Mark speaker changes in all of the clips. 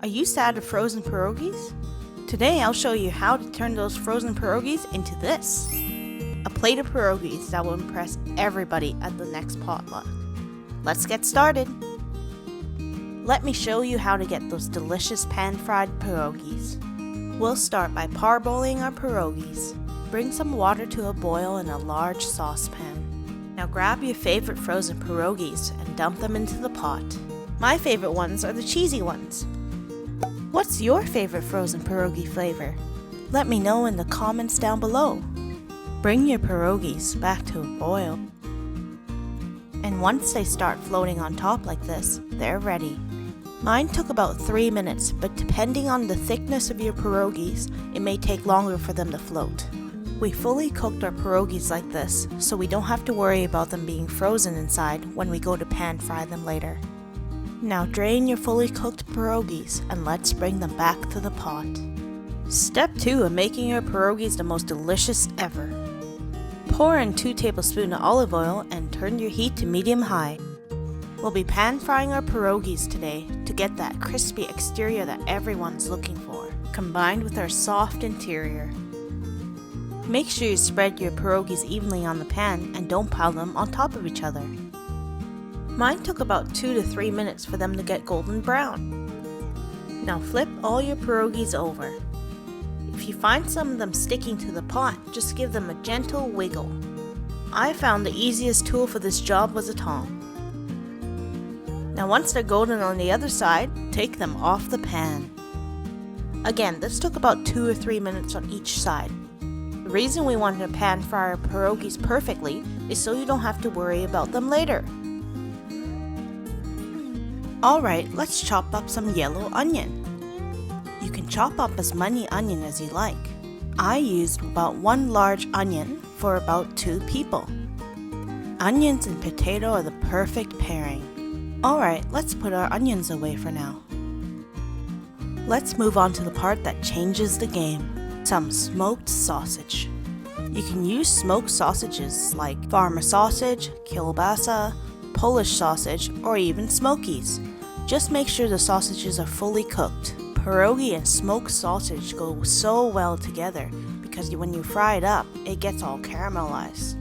Speaker 1: Are you sad of frozen pierogies? Today I'll show you how to turn those frozen pierogies into this. A plate of pierogies that will impress everybody at the next potluck. Let's get started. Let me show you how to get those delicious pan-fried pierogies. We'll start by parboiling our pierogies. Bring some water to a boil in a large saucepan. Now grab your favorite frozen pierogies and dump them into the pot. My favorite ones are the cheesy ones. What's your favorite frozen pierogi flavor? Let me know in the comments down below. Bring your pierogies back to a boil. And once they start floating on top like this, they're ready. Mine took about 3 minutes, but depending on the thickness of your pierogies, it may take longer for them to float. We fully cooked our pierogies like this, so we don't have to worry about them being frozen inside when we go to pan fry them later. Now drain your fully cooked pierogies and let's bring them back to the pot. Step 2 of making your pierogies the most delicious ever. Pour in 2 tablespoons of olive oil and turn your heat to medium-high. We'll be pan frying our pierogies today to get that crispy exterior that everyone's looking for, combined with our soft interior. Make sure you spread your pierogies evenly on the pan and don't pile them on top of each other. Mine took about 2 to 3 minutes for them to get golden brown. Now flip all your pierogies over. If you find some of them sticking to the pot, just give them a gentle wiggle. I found the easiest tool for this job was a tong. Now once they're golden on the other side, take them off the pan. Again, this took about 2 or 3 minutes on each side. The reason we wanted to pan fry our pierogies perfectly is so you don't have to worry about them later. Alright, let's chop up some yellow onion. You can chop up as many onion as you like. I used about 1 large onion for about 2 people. Onions and potato are the perfect pairing. Alright, let's put our onions away for now. Let's move on to the part that changes the game. Some smoked sausage. You can use smoked sausages like farmer sausage, Kielbasa, Polish sausage, or even Smokies. Just make sure the sausages are fully cooked. Pierogi and smoked sausage go so well together because when you fry it up, it gets all caramelized.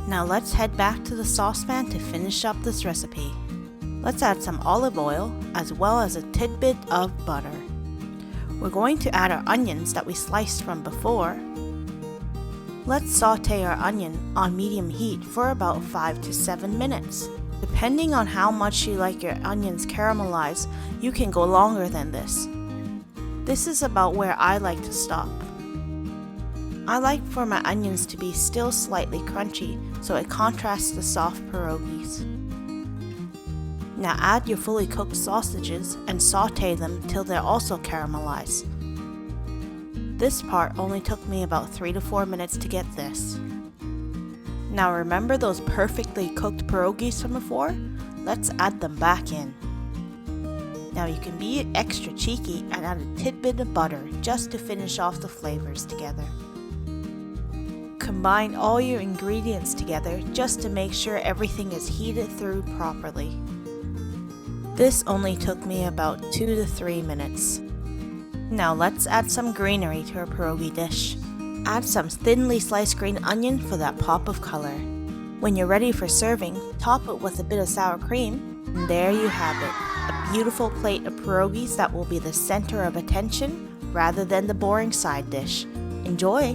Speaker 1: Now let's head back to the saucepan to finish up this recipe. Let's add some olive oil as well as a tidbit of butter. We're going to add our onions that we sliced from before. Let's saute our onion on medium heat for about 5 to 7 minutes. Depending on how much you like your onions caramelized, you can go longer than this. This is about where I like to stop. I like for my onions to be still slightly crunchy, so it contrasts the soft pierogies. Now add your fully cooked sausages and saute them till they're also caramelized. This part only took me about 3 to 4 minutes to get this. Now remember those perfectly cooked pierogies from before? Let's add them back in. Now you can be extra cheeky and add a tidbit of butter just to finish off the flavors together. Combine all your ingredients together just to make sure everything is heated through properly. This only took me about 2 to 3 minutes. Now let's add some greenery to our pierogi dish. Add some thinly sliced green onion for that pop of color. When you're ready for serving, top it with a bit of sour cream, and there you have it. A beautiful plate of pierogies that will be the center of attention rather than the boring side dish. Enjoy!